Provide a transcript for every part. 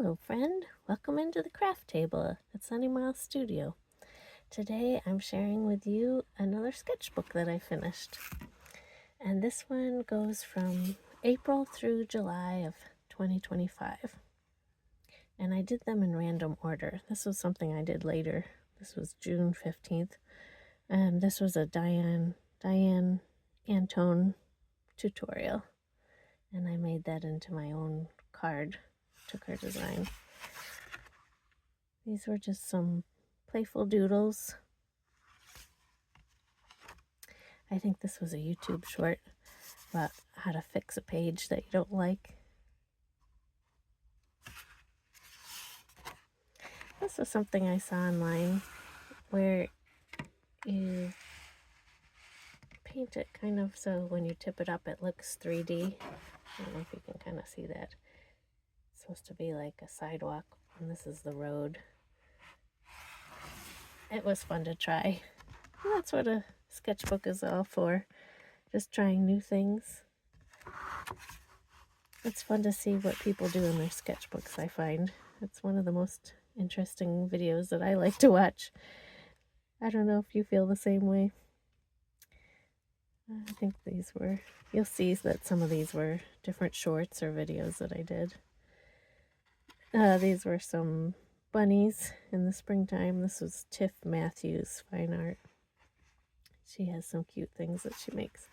Hello friend, welcome into the craft table at Sunny Miles Studio. Today I'm sharing with you another sketchbook that I finished. And this one goes from April through July of 2025. And I did them in random order. This was something I did later. This was June 15th. And this was a Diane Antone tutorial. And I made that into my own card, took her design. These were just some playful doodles. I think this was a YouTube short about how to fix a page that you don't like. This was something I saw online where you paint it kind of so when you tip it up it looks 3D. I don't know if you can kind of see that. It's supposed to be like a sidewalk, and this is the road. It was fun to try. And that's what a sketchbook is all for, just trying new things. It's fun to see what people do in their sketchbooks, I find. It's one of the most interesting videos that I like to watch. I don't know if you feel the same way. I think these were, you'll see that some of these were different shorts or videos that I did. These were some bunnies in the springtime. This was Tiff Matthews Fine Art. She has some cute things that she makes.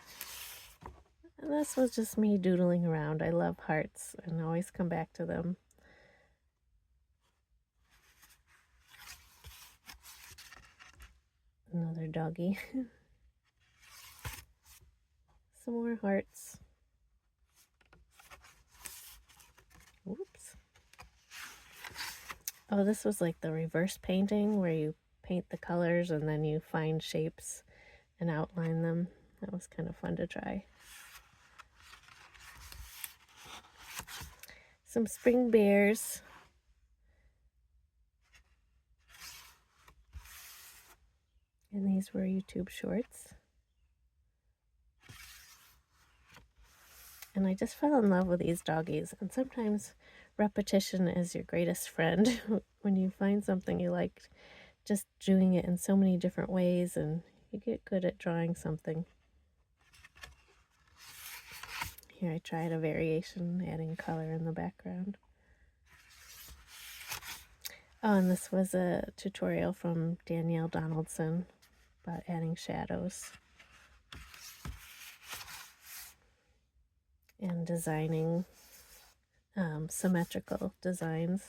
And this was just me doodling around. I love hearts and always come back to them. Another doggy. Some more hearts. Oops. Oh, this was like the reverse painting where you paint the colors and then you find shapes and outline them. That was kind of fun to try. Some spring bears. And these were YouTube shorts. And I just fell in love with these doggies. And sometimes repetition is your greatest friend. When you find something you like, just doing it in so many different ways, and you get good at drawing something. Here I tried a variation, adding color in the background. Oh, and this was a tutorial from Danielle Donaldson about adding shadows and designing symmetrical designs.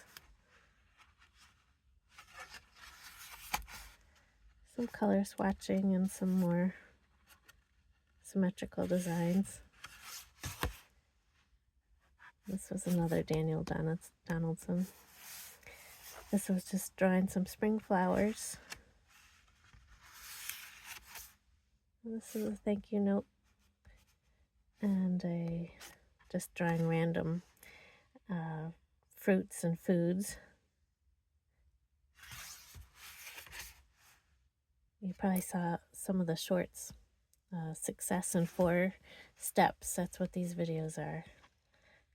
Some color swatching and some more symmetrical designs. This was another Danielle Donaldson. This was just drawing some spring flowers. This is a thank you note. And just drawing random fruits and foods. You probably saw some of the shorts. Success in 4 steps. That's what these videos are.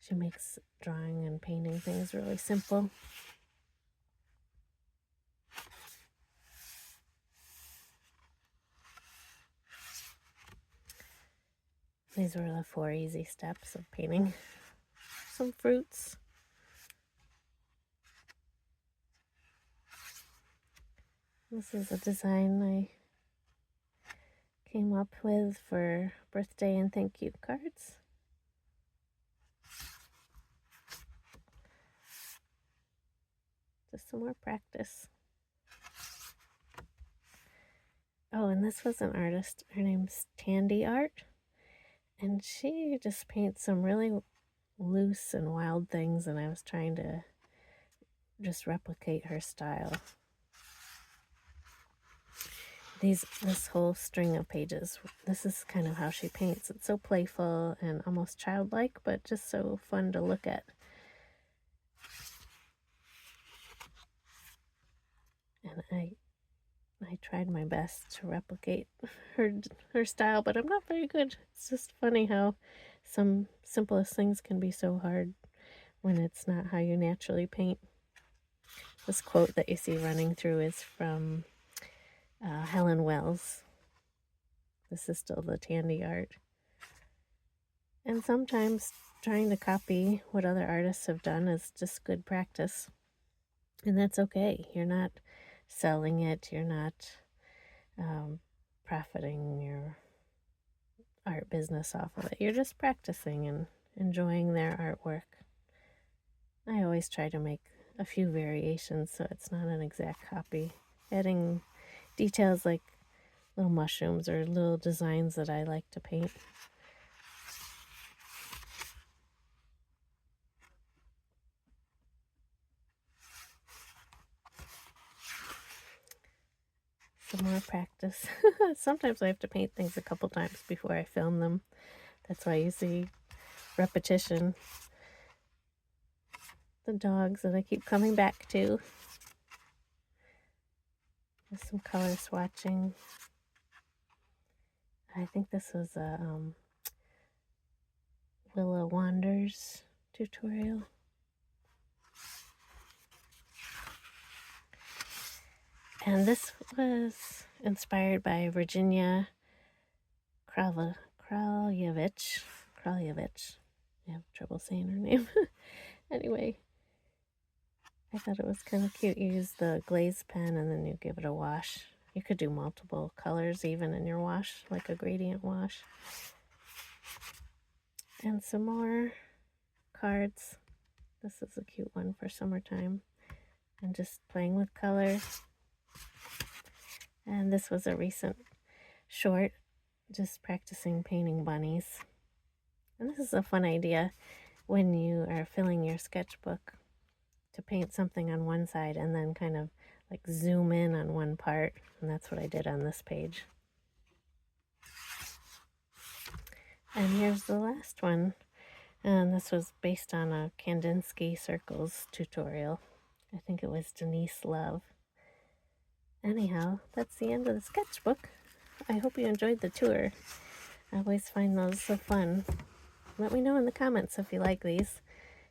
She makes drawing and painting things really simple. These were the 4 easy steps of painting some fruits. This is a design I came up with for birthday and thank you cards. Just some more practice. Oh, and this was an artist. Her name's Tandy Art. And she just paints some really loose and wild things, and I was trying to just replicate her style. This whole string of pages, this is kind of how she paints. It's so playful and almost childlike, but just so fun to look at. And I tried my best to replicate her style, but I'm not very good. It's just funny how some simplest things can be so hard when it's not how you naturally paint. This quote that you see running through is from Helen Wells. This is still the Tandy art. And sometimes trying to copy what other artists have done is just good practice. And that's okay. You're not selling it. You're not profiting your art business off of it. You're just practicing and enjoying their artwork. I always try to make a few variations so it's not an exact copy. Adding details like little mushrooms or little designs that I like to paint. Some more practice. Sometimes I have to paint things a couple times before I film them. That's why you see repetition. The dogs that I keep coming back to. There's some color swatching. I think this was a Willa Wanders tutorial. And this was inspired by Virginia Kraljevich. I have trouble saying her name. Anyway, I thought it was kind of cute. You use the glaze pen and then you give it a wash. You could do multiple colors even in your wash, like a gradient wash. And some more cards. This is a cute one for summertime. And just playing with color. And this was a recent short, just practicing painting bunnies. And this is a fun idea when you are filling your sketchbook to paint something on one side and then kind of like zoom in on one part. And that's what I did on this page. And here's the last one. And this was based on a Kandinsky circles tutorial. I think it was Denise Love. Anyhow, that's the end of the sketchbook. I hope you enjoyed the tour. I always find those so fun. Let me know in the comments if you like these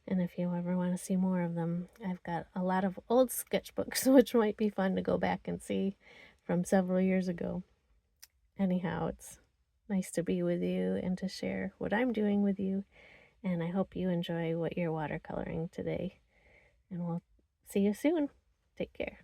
and if you ever want to see more of them. I've got a lot of old sketchbooks, which might be fun to go back and see from several years ago. Anyhow, it's nice to be with you and to share what I'm doing with you, and I hope you enjoy what you're watercoloring today. And we'll see you soon. Take care.